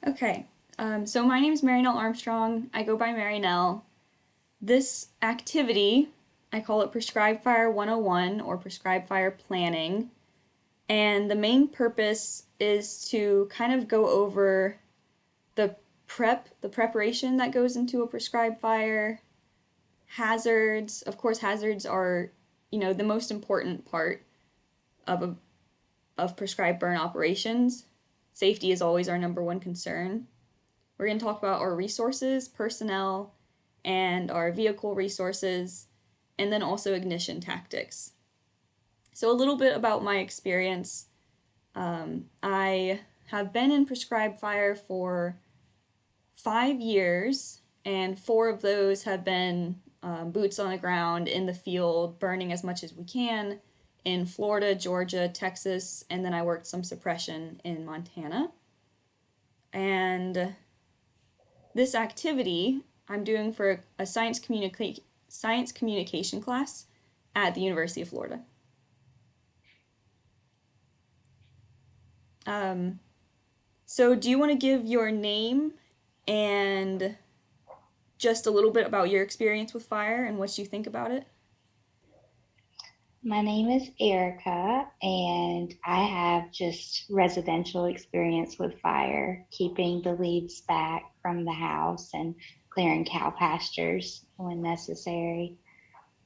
Okay, so my name is Marinelle Armstrong. I go by Marinelle. This activity, I call it Prescribed Fire 101 or Prescribed Fire Planning. And the main purpose is to kind of go over the the preparation that goes into a prescribed fire, hazards. Of course, hazards are, the most important part of of prescribed burn operations. Safety is always our number one concern. We're going to talk about our resources, personnel, and our vehicle resources, and then also ignition tactics. So, a little bit about my experience. I have been in prescribed fire for 5 years, and 4 of those have been boots on the ground in the field, burning as much as we can in Florida, Georgia, Texas, and then I worked some suppression in Montana. And this activity I'm doing for a science communication class at the University of Florida. Um, so, do you want to give your name and just a little bit about your experience with fire and what you think about it? My name is Erica, and I have just residential experience with fire, keeping the leaves back from the house and clearing cow pastures when necessary.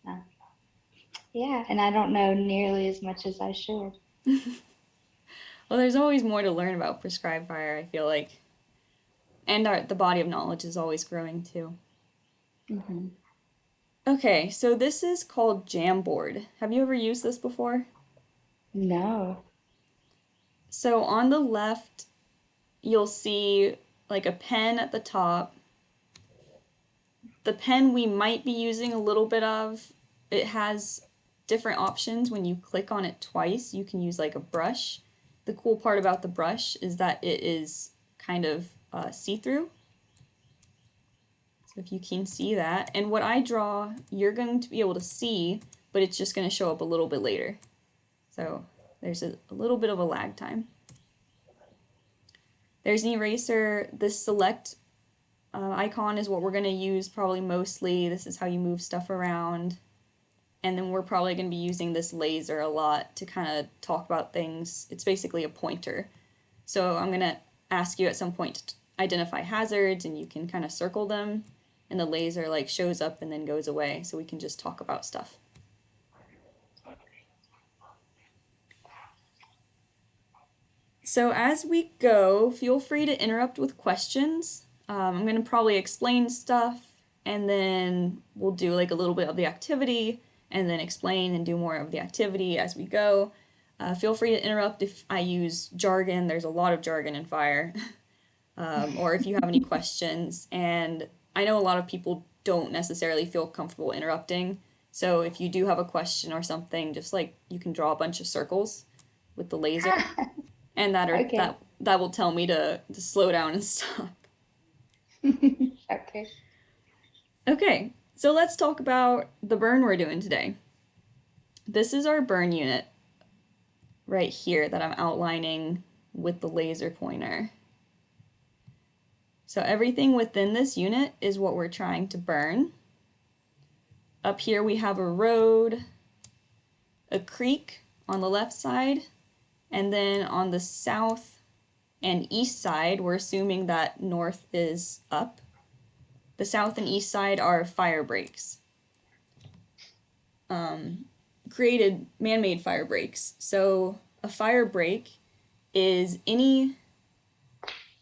Uh, yeah, and I don't know nearly as much as I should. Well, there's always more to learn about prescribed fire, I feel like. And the body of knowledge is always growing too. hmm Okay, so this is called Jamboard. Have you ever used this before? No. So on the left, you'll see like a pen at the top. The pen we might be using a little bit of, it has different options. When you click on it twice, you can use like a brush. The cool part about the brush is that it is kind of see-through. So if you can see that. And what I draw, you're going to be able to see, but it's just going to show up a little bit later. So there's a little bit of a lag time. There's an eraser. This select icon is what we're going to use probably mostly. This is how you move stuff around. And then we're probably going to be using this laser a lot to kind of talk about things. It's basically a pointer. So I'm going to ask you at some point to identify hazards, and you can kind of circle them, and the laser like shows up and then goes away, so we can just talk about stuff. So as we go, feel free to interrupt with questions. I'm going to probably explain stuff, and then we'll do like a little bit of the activity, and then explain and do more of the activity as we go. Feel free to interrupt if I use jargon. There's a lot of jargon in fire. Or if you have any questions. And I know a lot of people don't necessarily feel comfortable interrupting. So if you do have a question or something, just like you can draw a bunch of circles with the laser, and Okay. that will tell me to slow down and stop. Okay. Okay, so let's talk about the burn we're doing today. This is our burn unit right here that I'm outlining with the laser pointer. So everything within this unit is what we're trying to burn. Up here we have a road, a creek on the left side, and then on the south and east side, we're assuming that north is up. The south and east side are fire breaks, created man-made fire breaks. So a fire break is any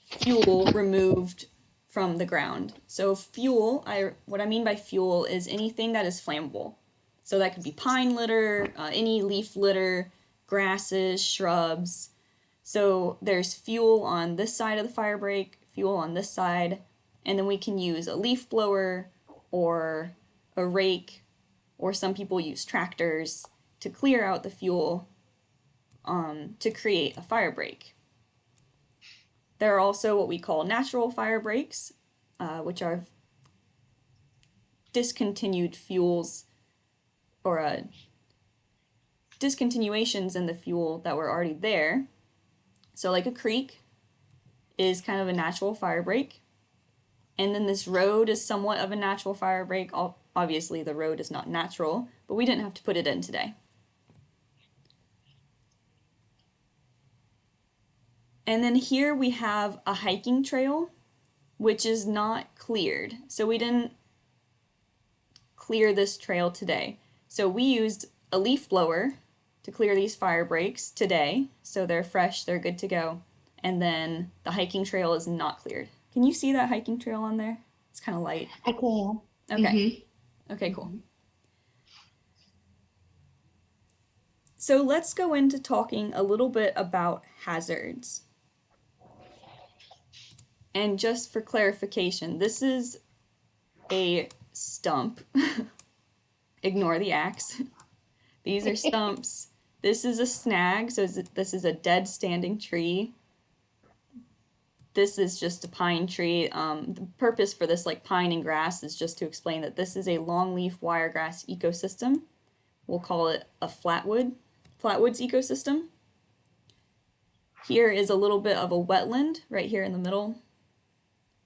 fuel removed from the ground. So fuel, what I mean by fuel is anything that is flammable. So that could be pine litter, any leaf litter, grasses, shrubs. So there's fuel on this side of the fire break, fuel on this side, and then we can use a leaf blower or a rake, or some people use tractors to clear out the fuel to create a fire break. There are also what we call natural fire breaks, which are discontinued fuels or discontinuations in the fuel that were already there. So, like a creek, is kind of a natural fire break. And then this road is somewhat of a natural fire break. Obviously, the road is not natural, but we didn't have to put it in today. And then here we have a hiking trail, which is not cleared. So we didn't clear this trail today. So we used a leaf blower to clear these fire breaks today. So they're fresh, they're good to go. And then the hiking trail is not cleared. Can you see that hiking trail on there? It's kind of light. I can. Okay. Okay, cool. Mm-hmm. So let's go into talking a little bit about hazards. And just for clarification, this is a stump. Ignore the axe. These are stumps. This is a snag, so this is a dead standing tree. This is just a pine tree. The purpose for this, like pine and grass, is just to explain that this is a longleaf wiregrass ecosystem. We'll call it a flatwoods ecosystem. Here is a little bit of a wetland right here in the middle.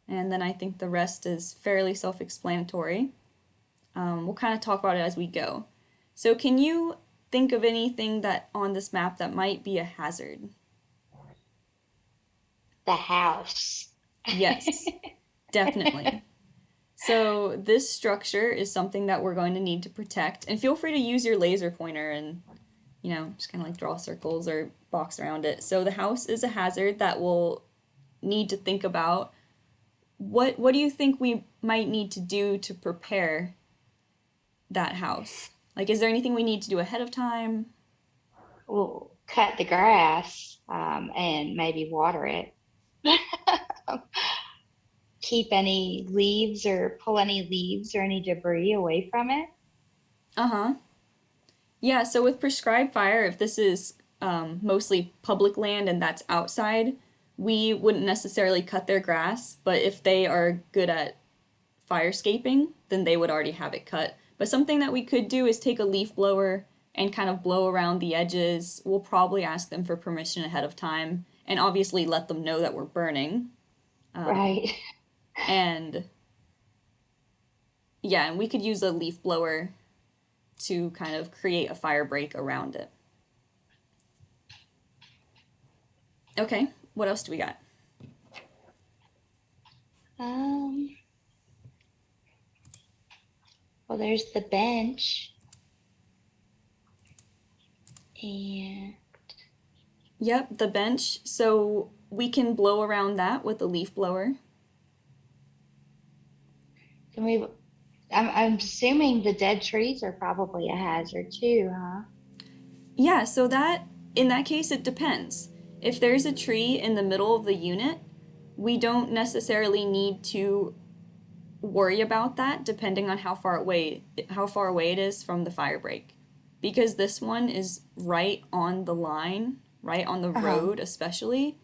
And then I think the rest is fairly self-explanatory. We'll kind of talk about it as we go. So can you think of anything that on this map that might be a hazard? The house. Yes, definitely. So this structure is something that we're going to need to protect. And feel free to use your laser pointer and, just kind of like draw circles or box around it. So the house is a hazard that we'll need to think about. What do you think we might need to do to prepare that house? Like, is there anything we need to do ahead of time? We'll cut the grass and maybe water it. Keep any leaves or pull any leaves or any debris away from it. Uh-huh. Yeah, so with prescribed fire, if this is mostly public land and that's outside, we wouldn't necessarily cut their grass, but if they are good at firescaping, then they would already have it cut. But something that we could do is take a leaf blower and kind of blow around the edges. We'll probably ask them for permission ahead of time and obviously let them know that we're burning. Right. And yeah, and we could use a leaf blower to kind of create a fire break around it. Okay, what else do we got? Well, there's the bench. And Yep, the bench. So we can blow around that with a leaf blower. can we, I'm assuming the dead trees are probably a hazard too, huh? Yeah, so in that case, it depends. If there's a tree in the middle of the unit, we don't necessarily need to worry about that depending on how far away it is from the fire break. Because this one is right on the line, right on the Uh-huh. road especially.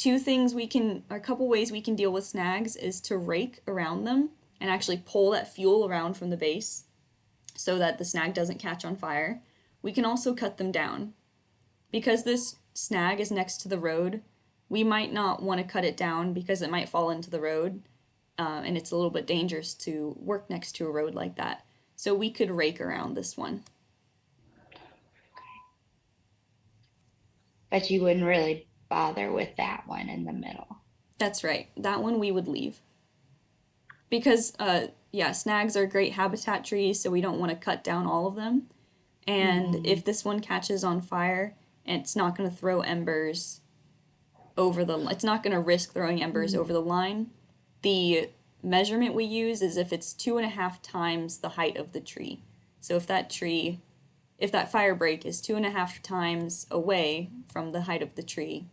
A couple ways we can deal with snags is to rake around them and actually pull that fuel around from the base so that the snag doesn't catch on fire. We can also cut them down. Because this snag is next to the road, we might not want to cut it down because it might fall into the road, and it's a little bit dangerous to work next to a road like that. So we could rake around this one. But you wouldn't really bother with that one in the middle. That's right. That one we would leave. Because, yeah, snags are great habitat trees, so we don't want to cut down all of them. And Mm-hmm. if this one catches on fire, it's not going to throw embers it's not going to risk throwing embers over the line. The measurement we use is if it's 2.5 times the height of the tree. So if that fire break is 2.5 times away from the height of the tree,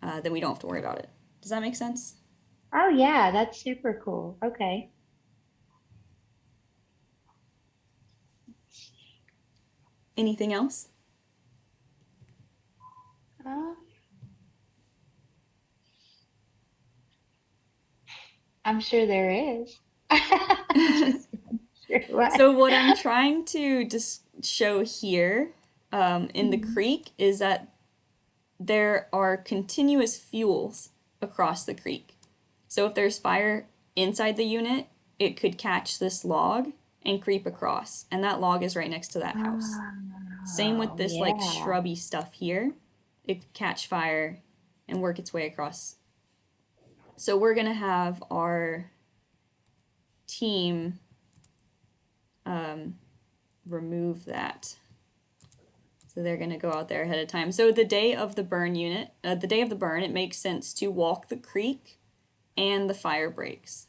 then we don't have to worry about it. Does that make sense? Oh yeah, that's super cool. Okay. Anything else? Uh, I'm sure there is. Just sure what. So what I'm trying to just show here in the creek is that there are continuous fuels across the creek. So if there's fire inside the unit, it could catch this log and creep across, and that log is right next to that house. Same with Oh, this like yeah. shrubby stuff here. It could catch fire and work its way across. So we're gonna have our team remove that. So they're gonna go out there ahead of time. So the day of the burn it makes sense to walk the creek and the fire breaks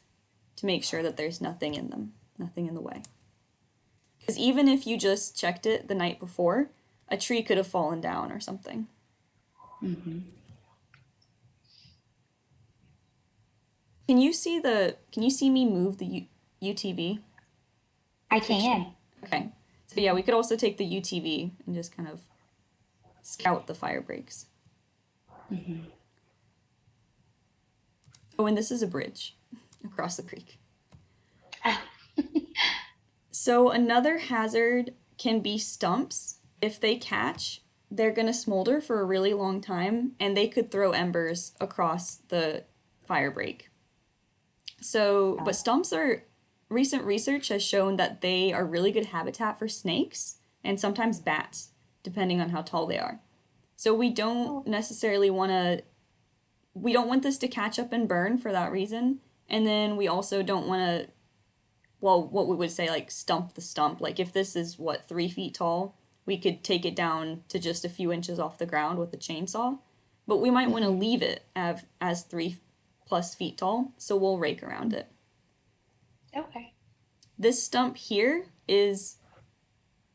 to make sure that there's nothing in them, nothing in the way. Because even if you just checked it the night before, a tree could have fallen down or something. Hmm. Can you see me move the UTV, the I picture? can. Okay. So yeah, we could also take the UTV and just kind of scout the fire breaks. Hmm. Oh, and this is a bridge across the creek. Oh, So another hazard can be stumps. If they catch, they're going to smolder for a really long time and they could throw embers across the fire break. So, but oh. stumps are recent research has shown that they are really good habitat for snakes and sometimes bats, depending on how tall they are. So Oh. we don't want this to catch up and burn for that reason. And then we also don't want to, well, what we would say like stump the stump. Like if this is what 3 feet tall, we could take it down to just a few inches off the ground with a chainsaw. But we might want to Hmm. leave it as 3+ feet tall, so we'll rake around it. Okay. This stump here is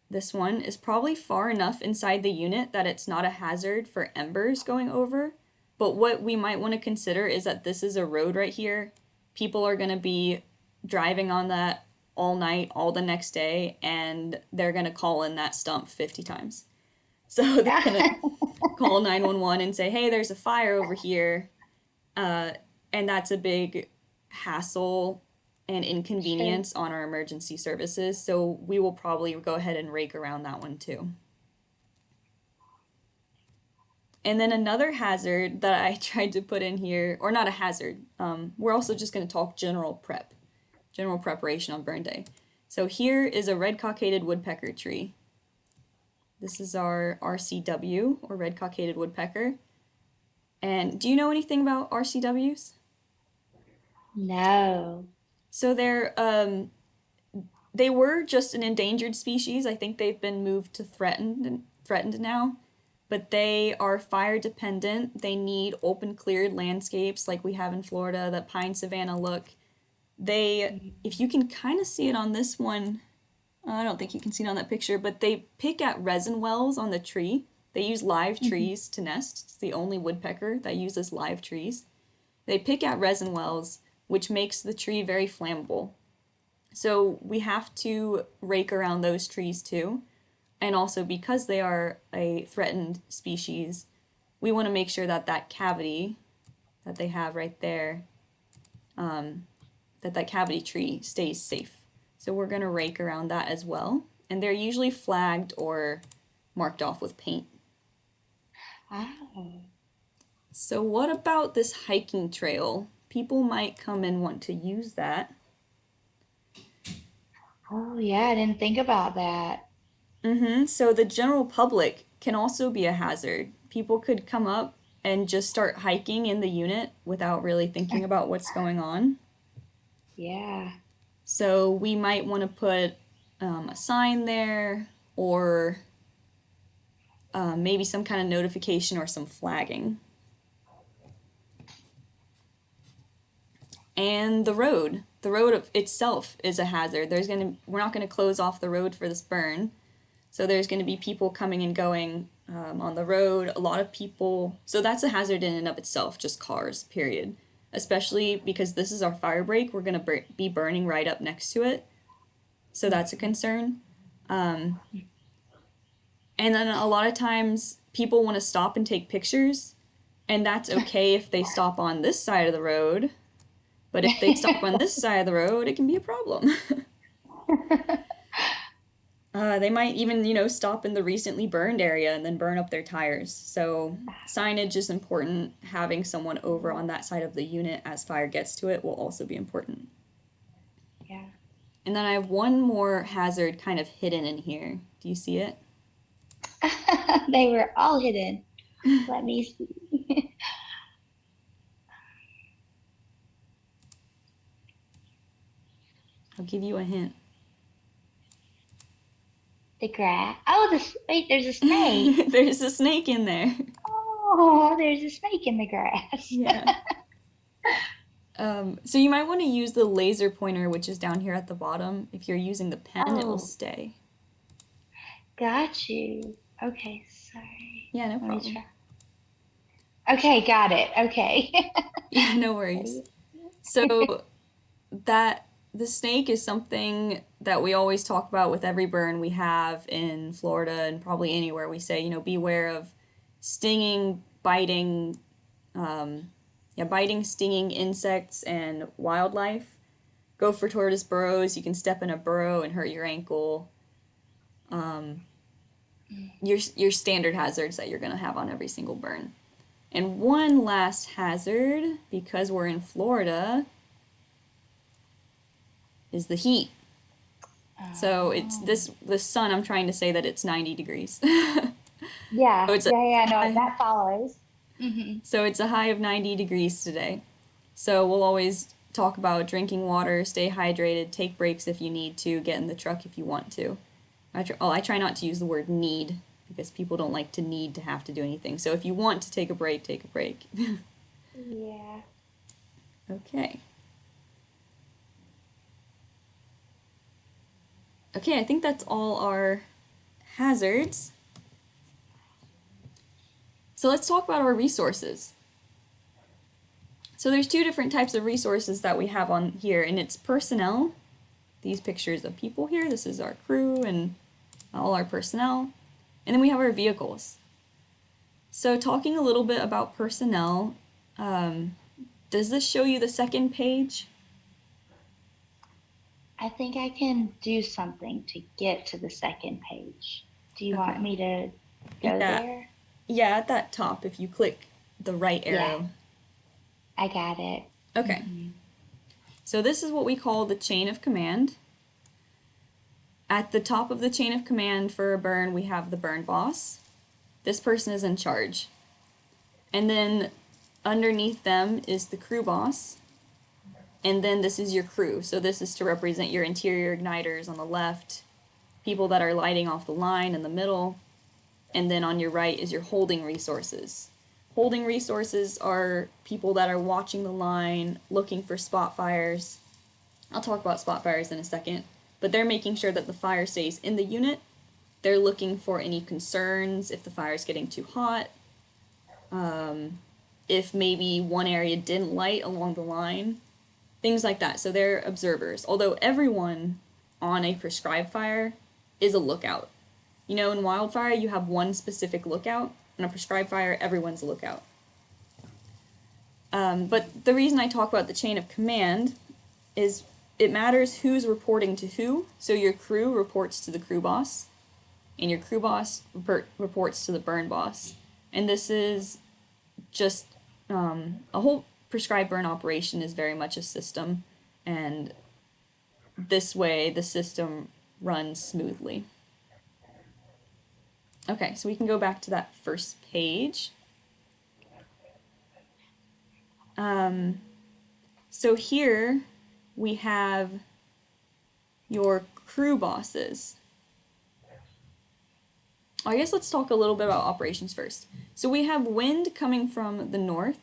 This one is probably far enough inside the unit that it's not a hazard for embers going over. But what we might want to consider is that this is a road right here. People are going to be driving on that all night, all the next day, and they're going to call in that stump 50 times. So they're going to call 911 and say, hey, there's a fire over here. Uh, and that's a big hassle and Sure. inconvenience on our emergency services. So we will probably go ahead and rake around that one too. And then another hazard that I tried to put in here, or not a hazard, we're also just going to talk general preparation on burn day. So here is a red cockaded woodpecker tree. This is our RCW, or red cockaded woodpecker. And do you know anything about RCWs? No. So they were just an endangered species. I think they've been moved to threatened now. But they are fire dependent. They need open cleared landscapes like we have in Florida, that pine savanna look. They If you can kind of see it on this one, I don't think you can see it on that picture, but they pick at resin wells on the tree. They use live Hmm. trees to nest. It's the only woodpecker that uses live trees. They pick at resin wells, which makes the tree very flammable. So we have to rake around those trees too. And also because they are a threatened species, we want to make sure that that cavity that they have right there, that cavity tree stays safe. So we're going to rake around that as well. And they're usually flagged or marked off with paint. Oh. So what about this hiking trail? People might come and want to use that. Oh, yeah, I didn't think about that. So the general public can also be a hazard. People could come up and just start hiking in the unit without really thinking about what's going on. Yeah. So we might want to put a sign there or maybe some kind of notification or some flagging. And the road itself is a hazard. We're not going to close off the road for this burn. So there's going to be people coming and going on the road. A lot of people. So that's a hazard in and of itself, just cars, period. Especially because this is our fire break. We're going to be burning right up next to it. So that's a concern. And then a lot of times people want to stop and take pictures. And that's okay if they stop on this side of the road. But if they stop on this side of the road, it can be a problem. They might even, stop in the recently burned area and then burn up their tires. So signage is important. Having someone over on that side of the unit as fire gets to it will also be important. Yeah. And then I have one more hazard kind of hidden in here. Do you see it? They were all hidden. Let me see. I'll give you a hint. The grass. Oh, wait, there's a snake. There's a snake in there. Oh, there's a snake in the grass. Yeah. So you might want to use the laser pointer, which is down here at the bottom. If you're using the pen, it will Oh, stay. got you. Okay, sorry. Yeah, no Let me problem. try. Okay, got it. Okay. Yeah, no worries. So that the snake is something that we always talk about with every burn we have in Florida and probably anywhere. We say, beware of stinging, biting, biting, stinging insects and wildlife. Go for tortoise burrows. You can step in a burrow and hurt your ankle. Your standard hazards that you're gonna have on every single burn. And one last hazard, because we're in Florida, is the heat. So it's Oh. the sun. I'm trying to say that it's 90 degrees. So Yeah, it's a yeah, yeah, no, high, that follows. so it's a high of 90 degrees today. So we'll always talk about drinking water, stay hydrated, take breaks if you need to, get in the truck if you want to. I try not to use the word need because people don't like to need to have to do anything. So if you want to take a break, take a break. Yeah. Okay. Okay, I think that's all our hazards. So let's talk about our resources. So there's two different types of resources that we have on here, and it's personnel. These pictures of people here, this is our crew and all our personnel. And then we have our vehicles. So talking a little bit about personnel, does this show you the second page? I think I can do something to get to the second page. Do you want Okay. me to go Yeah, there? yeah, at that top, if you click the right Yeah, arrow. I got it. Okay, Hmm. so this is what we call the chain of command. At the top of the chain of command for a burn, we have the burn boss. This person is in charge. And then underneath them is the crew boss. And then this is your crew. So this is to represent your interior igniters on the left, people that are lighting off the line in the middle, and then on your right is your holding resources. Holding resources are people that are watching the line, looking for spot fires. I'll talk about spot fires in a second, but they're making sure that the fire stays in the unit. They're looking for any concerns if the fire's getting too hot, if maybe one area didn't light along the line, things like that. So they're observers. Although everyone on a prescribed fire is a lookout. In wildfire, you have one specific lookout. In a prescribed fire, everyone's a lookout. But the reason I talk about the chain of command is it matters who's reporting to who. So your crew reports to the crew boss, and your crew boss reports to the burn boss. And this is just a whole prescribed burn operation is very much a system, and this way the system runs smoothly. Okay, so we can go back to that first page. So here we have your crew bosses. I guess let's talk a little bit about operations first. So we have wind coming from the north.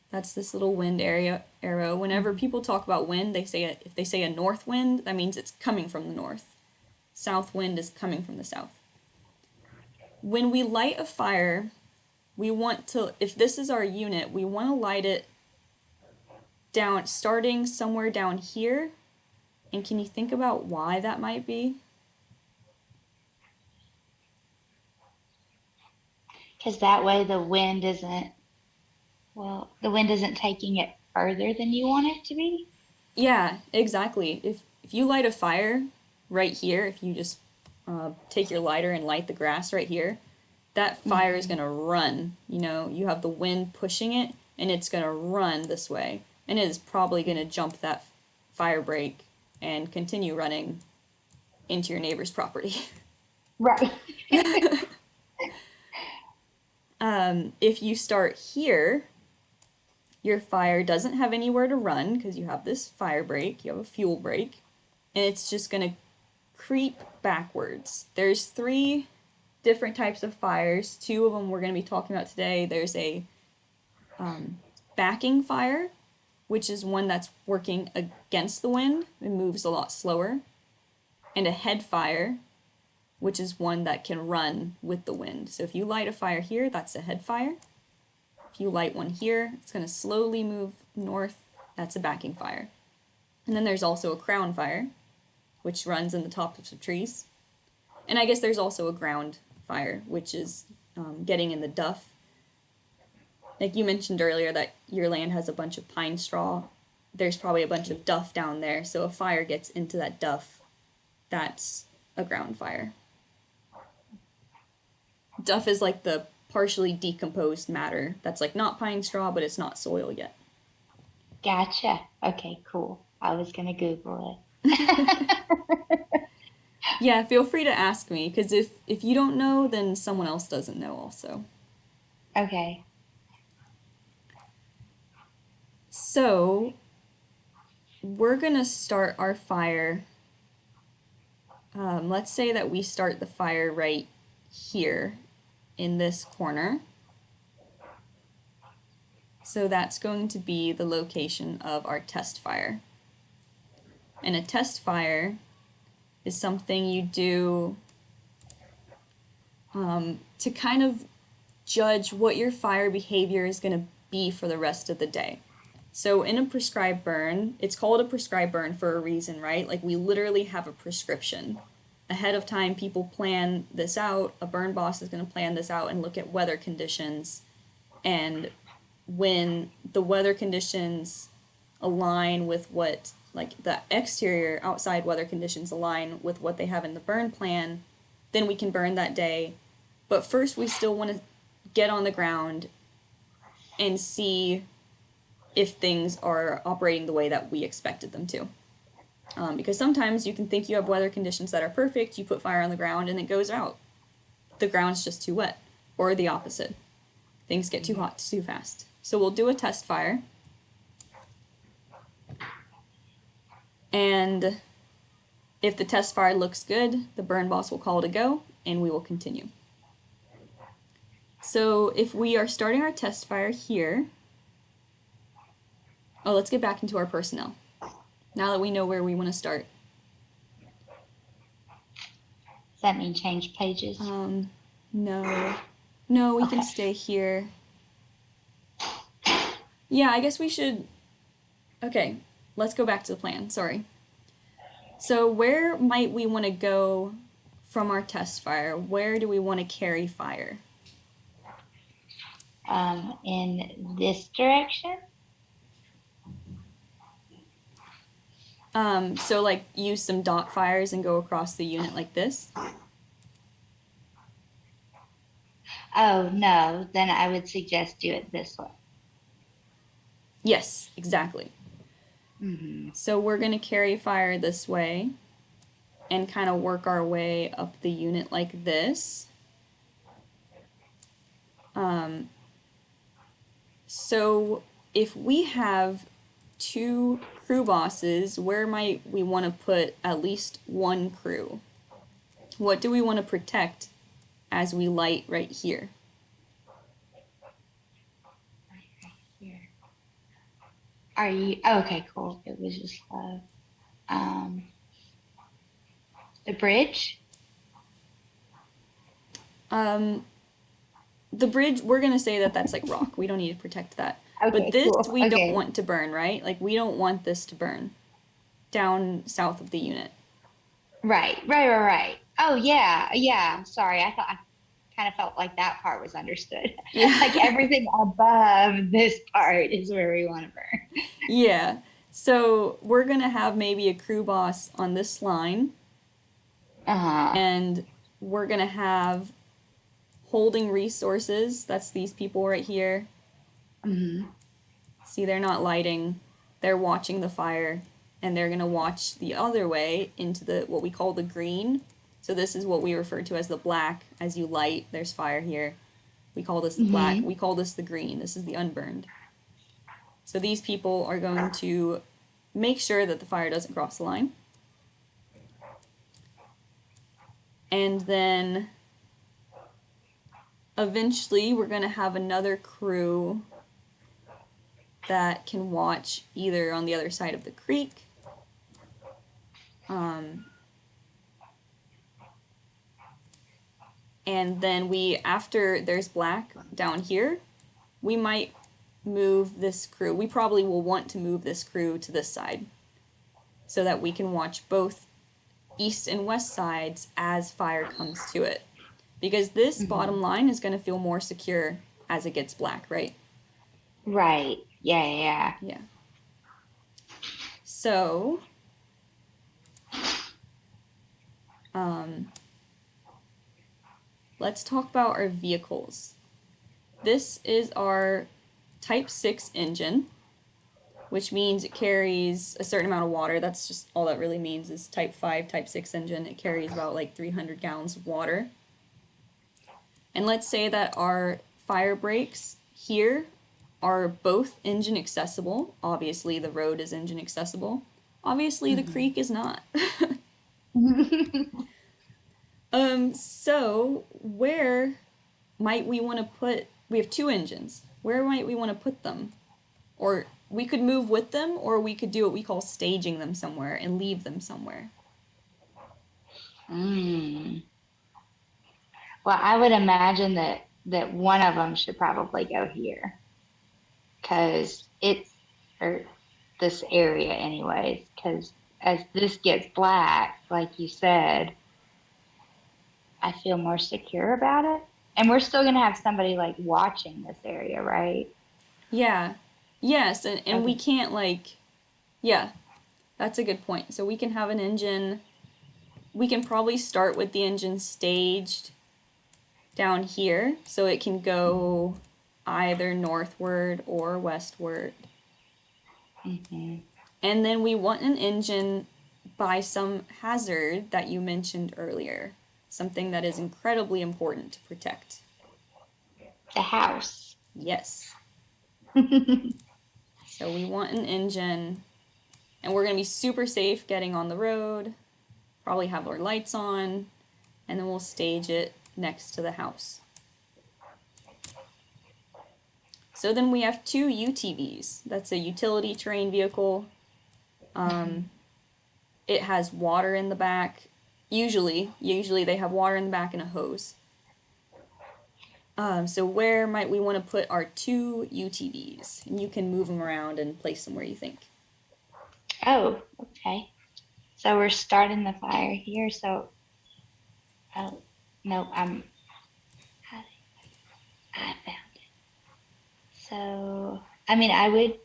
That's this little wind arrow. Whenever people talk about wind, if they say a north wind, that means it's coming from the north. South wind is coming from the south. When we light a fire, we want to, if this is our unit, we want to light it down, starting somewhere down here. And can you think about why that might be? Because that way the wind isn't taking it further than you want it to be. Yeah, exactly. If you light a fire, right here, if you just take your lighter and light the grass right here, that fire is Hmm. going to run. You know, you have the wind pushing it, and it's going to run this way. And it is probably going to jump that fire break and continue running into your neighbor's property. Right. If you start here, your fire doesn't have anywhere to run because you have this fire break, you have a fuel break, and it's just going to creep backwards. There's three different types of fires. Two of them we're going to be talking about today. There's a backing fire, which is one that's working against the wind and moves a lot slower, and a head fire, which is one that can run with the wind. So if you light a fire here, that's a head fire. If you light one here, it's going to slowly move north. That's a backing fire. And then there's also a crown fire, which runs in the tops of trees. And I guess there's also a ground fire, which is getting in the duff. Like you mentioned earlier that your land has a bunch of pine straw. There's probably a bunch of duff down there. So if fire gets into that duff, that's a ground fire. Duff is like the partially decomposed matter that's like not pine straw, but it's not soil yet. Gotcha. Okay, cool. I was gonna Google it. Yeah, feel free to ask me because if you don't know, then someone else doesn't know also. Okay. So we're gonna start our fire. Let's say that we start the fire right here in this corner. So that's going to be the location of our test fire. And a test fire is something you do to kind of judge what your fire behavior is going to be for the rest of the day. So in a prescribed burn, it's called a prescribed burn for a reason, right? Like we literally have a prescription. Ahead of time, people plan this out. A burn boss is going to plan this out and look at weather conditions. And when the weather conditions align with what, like the exterior outside weather conditions align with what they have in the burn plan, then we can burn that day. But first, we still want to get on the ground and see if things are operating the way that we expected them to. Because sometimes you can think you have weather conditions that are perfect, you put fire on the ground and it goes out. The ground's just too wet, or the opposite. Things get too hot too fast. So we'll do a test fire. And if the test fire looks good, the burn boss will call it a go, and we will continue. So if we are starting our test fire here, oh, let's get back into our personnel. Now that we know where we want to start. Does that mean change pages? No. No, we can Okay. stay here. Yeah, I guess we should. Okay, let's go back to the plan. Sorry. So where might we want to go from our test fire? Where do we want to carry fire? In this direction? So like use some dot fires and go across the unit like this. Oh, no, then I would suggest do it this way. Yes, exactly. Hmm. So we're going to carry fire this way and kind of work our way up the unit like this. So if we have two crew bosses, where might we want to put at least one crew? What do we want to protect as we light right here? Here. Are you, oh, okay, cool. It was just low. The bridge? The bridge, we're going to say that that's like rock. We don't need to protect that. But Okay, this cool. we don't Okay. want to burn, right? Like we don't want this to burn down south of the unit. Right. Oh, yeah, yeah. Sorry, I kind of felt like that part was understood. Like Yeah. everything above this part is where we want to burn. Yeah. So we're going to have maybe a crew boss on this line Uh-huh. And we're going to have holding resources. That's these people right here. Hmm. See, they're not lighting, they're watching the fire, and they're going to watch the other way into the what we call the green. So this is what we refer to as the black. As you light, there's fire here. We call this the black. Hmm. We call this the green. This is the unburned. So these people are going to make sure that the fire doesn't cross the line. And then eventually we're going to have another crew that can watch either on the other side of the creek. Um, and then after there's black down here, we might move this crew. We probably will want to move this crew to this side so that we can watch both east and west sides as fire comes to it. Because this Hmm. bottom line is going to feel more secure as it gets black, right? Right. Yeah, yeah. Yeah. So, um, let's talk about our vehicles. This is our Type 6 engine, which means it carries a certain amount of water. That's just all that really means is Type 5, Type 6 engine. It carries about like 300 gallons of water. And let's say that our fire brakes here are both engine accessible. Obviously, the road is engine accessible. Obviously, the Hmm. creek is not. So where might we want to put? We have two engines. Where might we want to put them? Or we could move with them, or we could do what we call staging them somewhere and leave them somewhere. Mm. Well, I would imagine that one of them should probably go here because it's or this area anyways. Because as this gets black, like you said, I feel more secure about it. And we're still gonna have somebody like watching this area, right? Yeah. Yes, and we Okay. can't like yeah, that's a good point. So we can have an engine. We can probably start with the engine staged down here so it can go either northward or westward. Mm-hmm. And then we want an engine by some hazard that you mentioned earlier, something that is incredibly important to protect. The house. Yes. So we want an engine, and we're going to be super safe getting on the road, probably have our lights on, and then we'll stage it next to the house. So then we have two UTVs. That's a utility terrain vehicle. Um, it has water in the back. Usually they have water in the back and a hose. So where might we want to put our two UTVs? And you can move them around and place them where you think. Oh, okay. So we're starting the fire here. So, oh, no, I found it. So, I mean, I would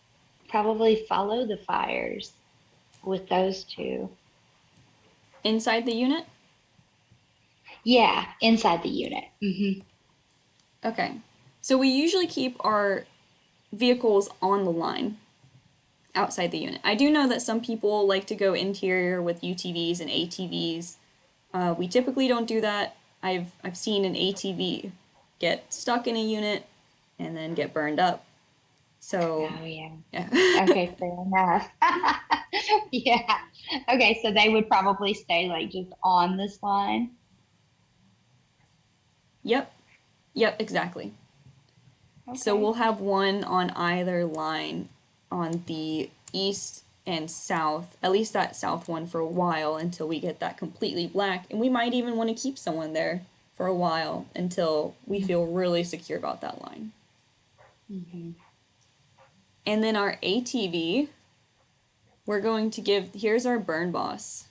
probably follow the fires with those two. Inside the unit? Yeah, inside the unit. Hmm. Okay. So we usually keep our vehicles on the line outside the unit. I do know that some people like to go interior with UTVs and ATVs. We typically don't do that. I've seen an ATV get stuck in a unit and then get burned up. So, Oh, yeah. yeah. Okay, fair enough. Yeah. Okay, so they would probably stay like just on this line. Yep. Yep, exactly. So we'll Okay. have one on either line on the east and south, at least that south one for a while until we get that completely black. And we might even want to keep someone there for a while until we feel really secure about that line. Mm-hmm. And then our ATV, we're going to here's our burn boss.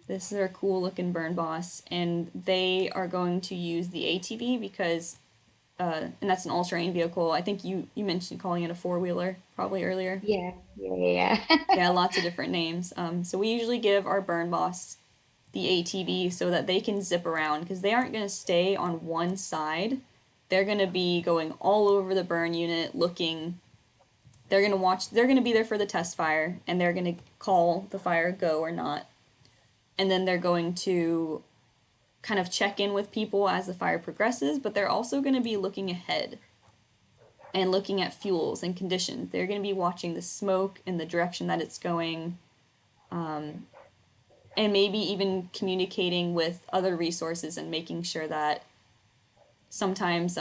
This is our cool looking burn boss, and they are going to use the ATV because, and that's an all terrain vehicle. I think you mentioned calling it a four wheeler probably earlier. Yeah, yeah, yeah. Yeah, lots of different names. So we usually give our burn boss the ATV so that they can zip around because they aren't going to stay on one side. They're going to be going all over the burn unit looking. They're going to watch, they're going to be there for the test fire and they're going to call the fire go or not. And then they're going to kind of check in with people as the fire progresses, but they're also going to be looking ahead and looking at fuels and conditions. They're going to be watching the smoke and the direction that it's going, and maybe even communicating with other resources and making sure that sometimes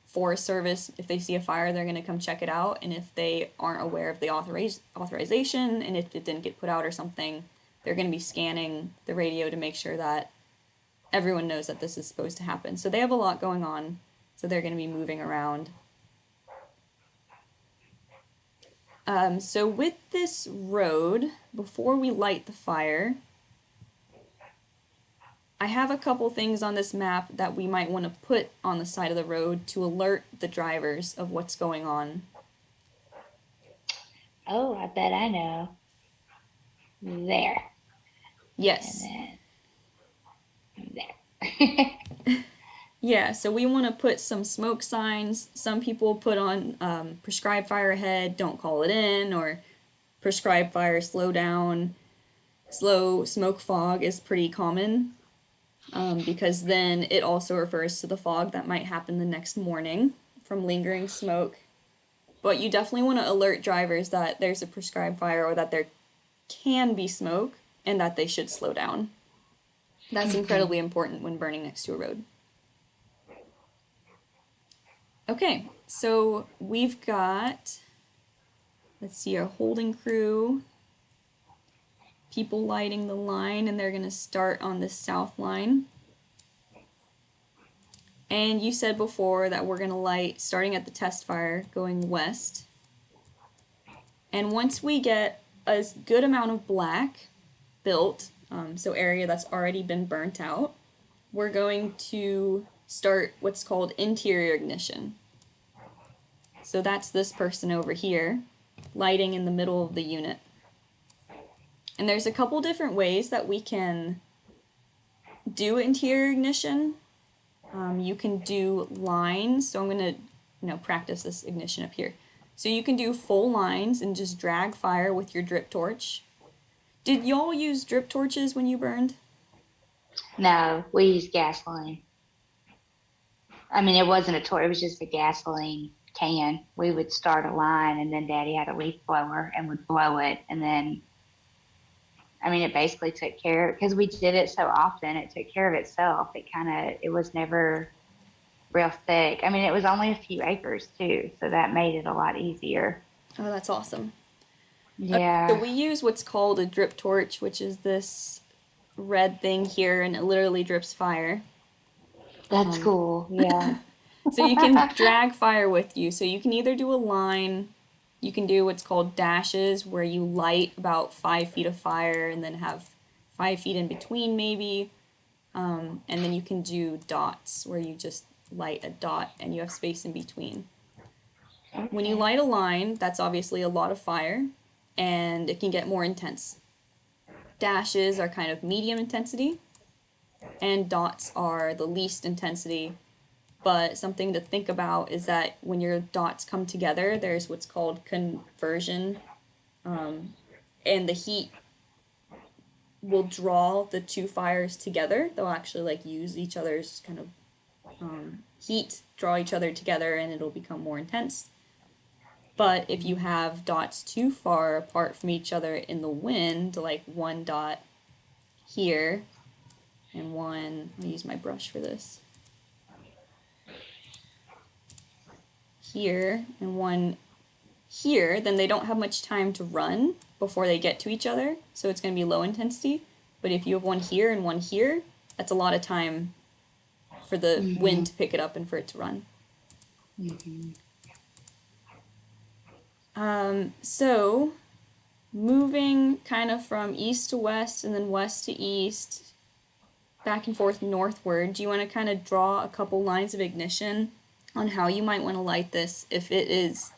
Forest Service, if they see a fire, they're going to come check it out. And if they aren't aware of the authorization and if it didn't get put out or something, they're going to be scanning the radio to make sure that everyone knows that this is supposed to happen. So they have a lot going on, so they're going to be moving around. So with this road, before we light the fire, I have a couple things on this map that we might want to put on the side of the road to alert the drivers of what's going on. Oh, I bet I know. There. Yes. And then there. Yeah, so we want to put some smoke signs. Some people put on prescribed fire ahead, don't call it in, or prescribed fire, slow down. Slow smoke fog is pretty common because then it also refers to the fog that might happen the next morning from lingering smoke. But you definitely want to alert drivers that there's a prescribed fire or that there can be smoke and that they should slow down. That's incredibly important when burning next to a road. Okay, so we've got, let's see, our holding crew, people lighting the line, and they're going to start on the south line. And you said before that we're going to light, starting at the test fire, going west. And once we get a good amount of black built, so area that's already been burnt out, we're going to start what's called interior ignition. So that's this person over here, lighting in the middle of the unit. And there's a couple different ways that we can do interior ignition. You can do lines, so I'm going to practice this ignition up here. So you can do full lines and just drag fire with your drip torch. Did y'all use drip torches when you burned? No, we use gasoline. I mean, it wasn't a torch, it was just a gasoline can. We would start a line and then Daddy had a leaf blower and would blow it. And then, I mean, it basically took care of, because we did it so often, it took care of itself. It was never real thick. I mean, it was only a few acres too, so that made it a lot easier. Oh, that's awesome. Yeah. So we use what's called a drip torch, which is this red thing here, and it literally drips fire. That's cool. Yeah. So you can drag fire with you. So you can either do a line, you can do what's called dashes, where you light about 5 feet of fire and then have 5 feet in between maybe. And then you can do dots, where you just light a dot and you have space in between. Okay. When you light a line, that's obviously a lot of fire, and it can get more intense. Dashes are kind of medium intensity, and dots are the least intensity. But something to think about is that when your dots come together, there's what's called conversion, and the heat will draw the two fires together. They'll actually use each other's kind of heat, draw each other together, and it'll become more intense. But if you have dots too far apart from each other in the wind, like one dot here and one, I'll use my brush for this, here and one here, then they don't have much time to run before they get to each other, so it's going to be low intensity. But if you have one here and one here, that's a lot of time for the wind to pick it up and for it to run. So moving kind of from east to west and then west to east, back and forth northward, do you want to kind of draw a couple lines of ignition on how you might want to light this if it is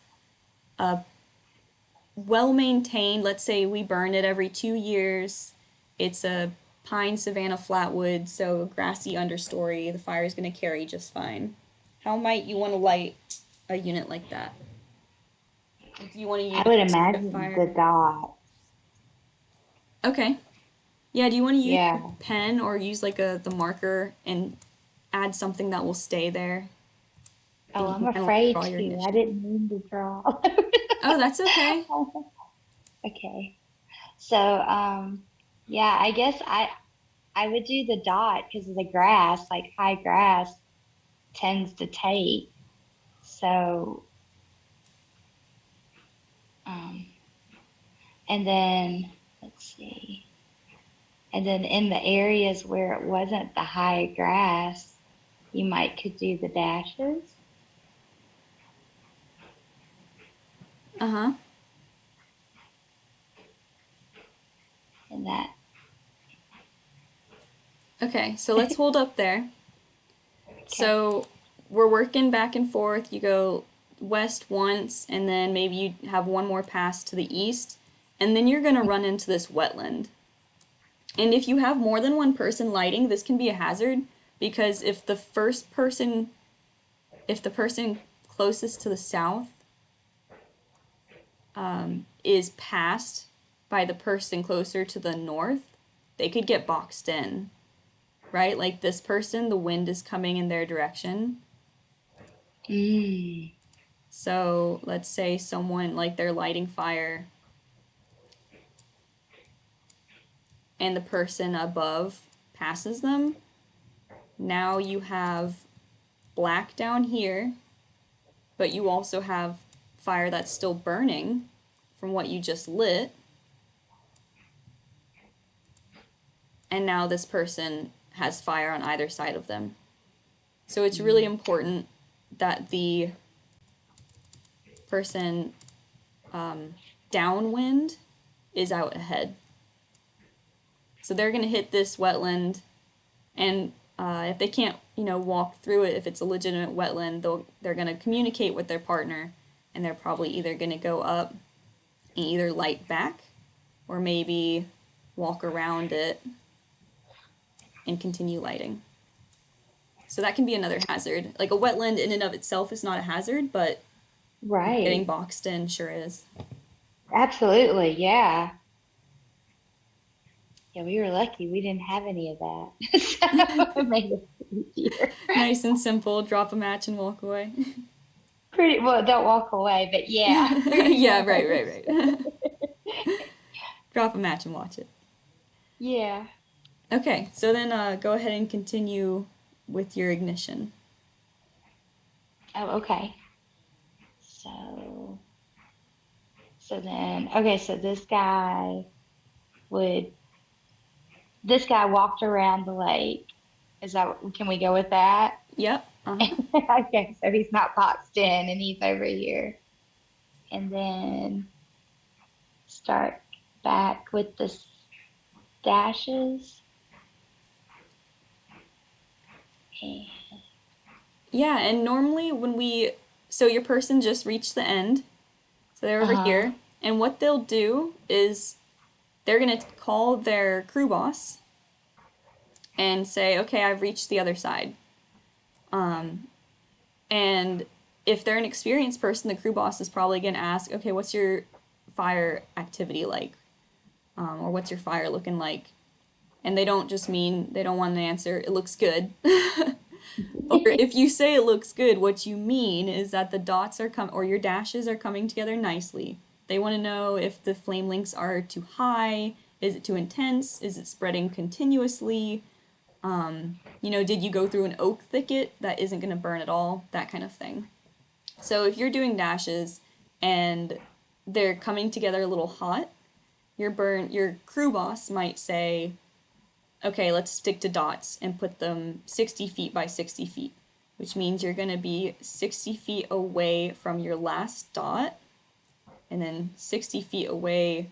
well maintained? Let's say we burn it every 2 years. It's a pine, savanna, flatwood, so grassy understory, the fire is going to carry just fine. How might you want to light a unit like that? Do you want to I use would a imagine fire? the dot. Okay. Yeah, do you want to use a Yeah. pen or use like the marker and add something that will stay there? Oh, And you I'm can kind of like afraid draw your to. I initial. didn't mean to draw. Oh, that's okay. Okay. So, yeah, I guess I would do the dot because the grass, like high grass, tends to take. So, um, and then let's see. And then in the areas where it wasn't the high grass, you might could do the dashes Uh-huh. and that. Okay, so let's hold up there. Okay. So we're working back and forth. You go west once, and then maybe you have one more pass to the east, and then you're going to run into this wetland. And if you have more than one person lighting, this can be a hazard because if the person closest to the south is passed by the person closer to the north, they could get boxed in, right? Like this person, the wind is coming in their direction. Mm. So let's say someone like they're lighting fire and the person above passes them. Now you have black down here, but you also have fire that's still burning from what you just lit. And now this person has fire on either side of them. So it's really Mm. important that the person downwind is out ahead. So they're going to hit this wetland, and if they can't, walk through it, if it's a legitimate wetland, they're going to communicate with their partner, and they're probably either going to go up and either light back, or maybe walk around it and continue lighting. So that can be another hazard. Like a wetland in and of itself is not a hazard, but getting Right. boxed in sure is. Absolutely. Yeah. Yeah, we were lucky. We didn't have any of that. So it made it easier. Nice and simple. Drop a match and walk away. Pretty well, don't walk away, but yeah, pretty Yeah, right, much. right, right. Drop a match and watch it. Yeah. Okay, so then go ahead and continue with your ignition. Oh, okay. So, so then, okay, so would, this guy walked around the lake. Is that, can we go with that? Yep. Uh-huh. Okay, so he's not boxed in and he's over here. And then start back with the dashes. And, Yeah, and normally so your person just reached the end, so they're over uh-huh. here, and what they'll do is they're gonna call their crew boss and say, okay, I've reached the other side. And if they're an experienced person, the crew boss is probably gonna ask, okay, what's your fire activity like? Or what's your fire looking like? And they don't just mean they don't want an answer, it looks good. Or if you say it looks good, what you mean is that the dots or your dashes are coming together nicely. They want to know if the flame links are too high, is it too intense, is it spreading continuously? Did you go through an oak thicket that isn't going to burn at all? That kind of thing. So if you're doing dashes and they're coming together a little hot, your crew boss might say, okay, let's stick to dots and put them 60 feet by 60 feet, which means you're going to be 60 feet away from your last dot and then 60 feet away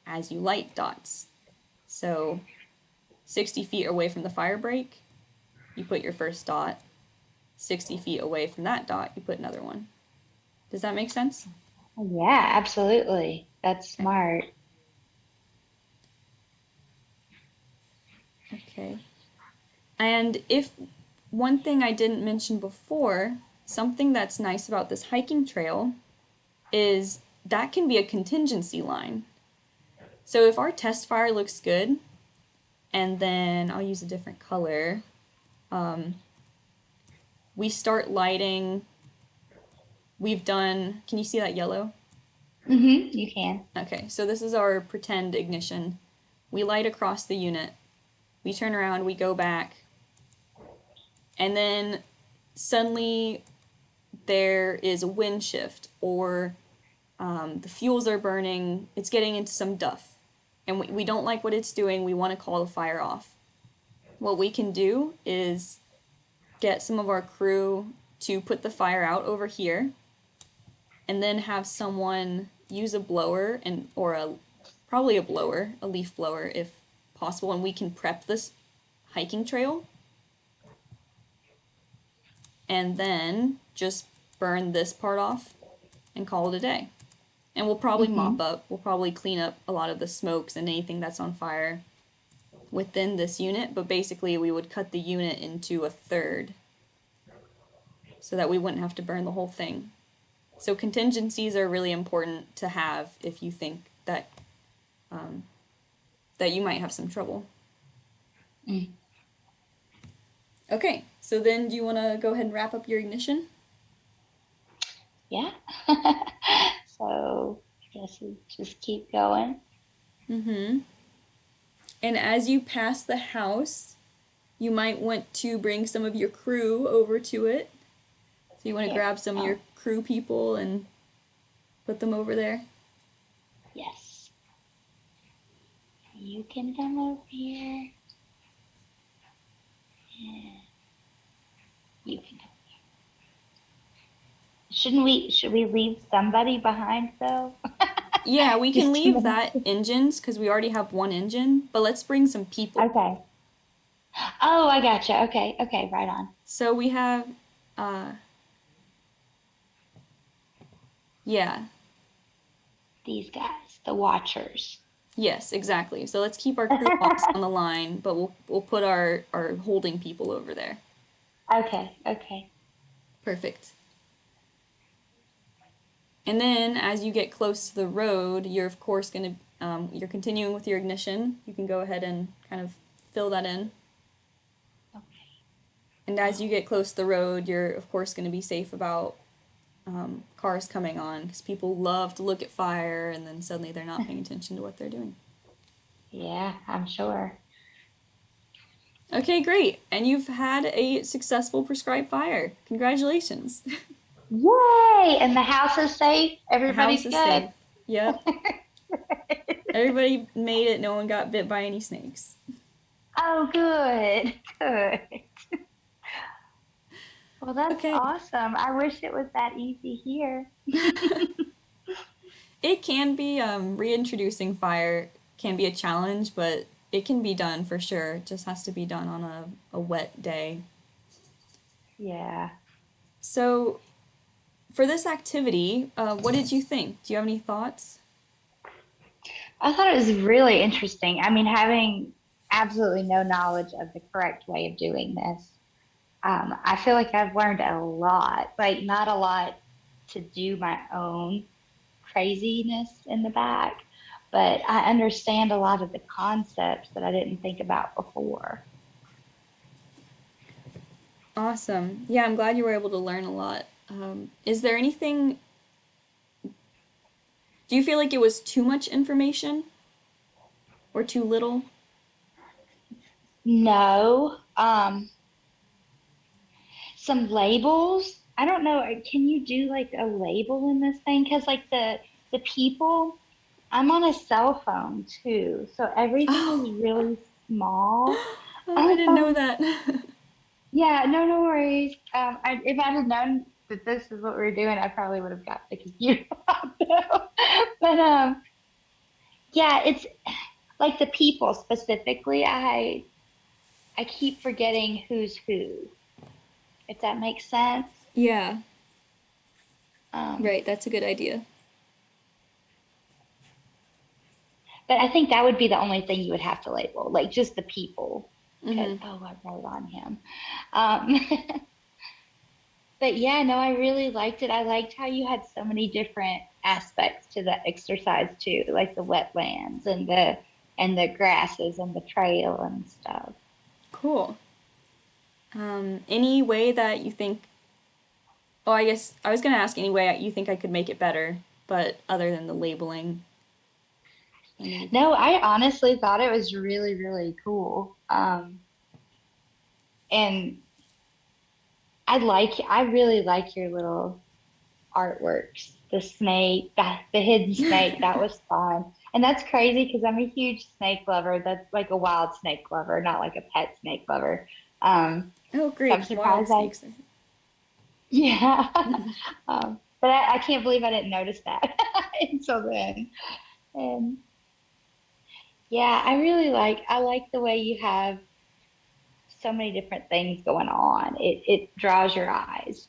as you light dots. So 60 feet away from the fire break, you put your first dot. 60 feet away from that dot, you put another one. Does that make sense? Yeah, absolutely. That's Okay. smart. Okay. And if one thing I didn't mention before, something that's nice about this hiking trail is that can be a contingency line. So if our test fire looks good, and then I'll use a different color, we start lighting. We've done, can you see that yellow? Mm-hmm. You can. Okay, so this is our pretend ignition. We light across the unit. We turn around, we go back, and then suddenly there is a wind shift or the fuels are burning, it's getting into some duff, and we don't like what it's doing, we want to call the fire off. What we can do is get some of our crew to put the fire out over here and then have someone use a blower and or a probably a blower, a leaf blower if possible, and we can prep this hiking trail and then just burn this part off and call it a day. And we'll probably Mm-hmm. mop up, we'll probably clean up a lot of the smokes and anything that's on fire within this unit, but basically we would cut the unit into a third so that we wouldn't have to burn the whole thing. So contingencies are really important to have if you think that that you might have some trouble. Mm. Okay, so then do you want to go ahead and wrap up your ignition? Yeah. So I guess we just keep going. Mm-hmm. And as you pass the house, you might want to bring some of your crew over to it. So you want to Here. grab some of your Oh, crew people and put them over there. yes. You can come over here. Yeah. You can come. Should we leave somebody behind though? Yeah, we can Just to leave that engines because we already have one engine, but let's bring some people. okay. Oh, I gotcha. Okay, okay, right on. So we have, uh, yeah, These guys, the watchers. yes, exactly. So let's keep our crew boss on the line, but we'll put our holding people over there. Okay, okay. Perfect. And then as you get close to the road, you're of course going to you're continuing with your ignition. You can go ahead and kind of fill that in. Okay. And as you get close to the road, you're of course going to be safe about cars coming on because people love to look at fire and then suddenly they're not paying attention to what they're doing. Yeah, I'm sure. Okay, great. And you've had a successful prescribed fire. Congratulations. Yay! And the house is safe. The house Everybody's is good. safe. Yep. Everybody made it. No one got bit by any snakes. Oh, good. Good. Well, that's Okay. awesome. I wish it was that easy here. It can be reintroducing fire can be a challenge, but it can be done for sure. It just has to be done on a wet day. Yeah. So, for this activity, what did you think? Do you have any thoughts? I thought it was really interesting. I mean, having absolutely no knowledge of the correct way of doing this, I feel like I've learned a lot, like not a lot to do my own craziness in the back, but I understand a lot of the concepts that I didn't think about before. Awesome. Yeah, I'm glad you were able to learn a lot. Is there anything, do you feel like it was too much information or too little? No, some labels. I don't know. Can you do like a label in this thing? Because like the people, I'm on a cell phone too, so everything is Oh, really small. oh, I didn't know that. Yeah, no, no worries. If I'd have known that this is what we were doing, I probably would have got the computer out though. But yeah, it's like the people specifically. I keep forgetting who's who, if that makes sense. Yeah, Um, right, that's a good idea. but I think that would be the only thing you would have to label, like just the people. Because, Mm-hmm. oh, I wrote on him. Um, but yeah, no, I really liked it. I liked how you had so many different aspects to the exercise too, like the wetlands and the grasses and the trail and stuff. Cool. Any way that you think, oh, I guess I was gonna ask any way you think I could make it better, but other than the labeling, any. No, I honestly thought it was really, really cool. And I really like your little artworks. The snake, the hidden snake, that was fun. And that's crazy because I'm a huge snake lover. That's like a wild snake lover, not like a pet snake lover. Oh, So I'm great. Wild surprised snakes. yeah. But I can't believe I didn't notice that until then. And yeah, I like the way you have so many different things going on. It draws your eyes.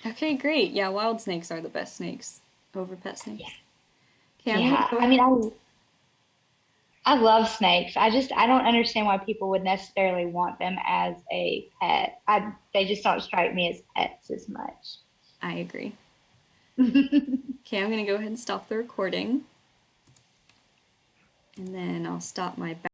Okay, great. Yeah, wild snakes are the best snakes over pet Yeah. snakes. Okay, I'm gonna Yeah. go I mean, ahead. I love snakes. I don't understand why people would necessarily want them as a pet. They just don't strike me as pets as much. I agree. Okay, I'm gonna go ahead and stop the recording, and then I'll stop my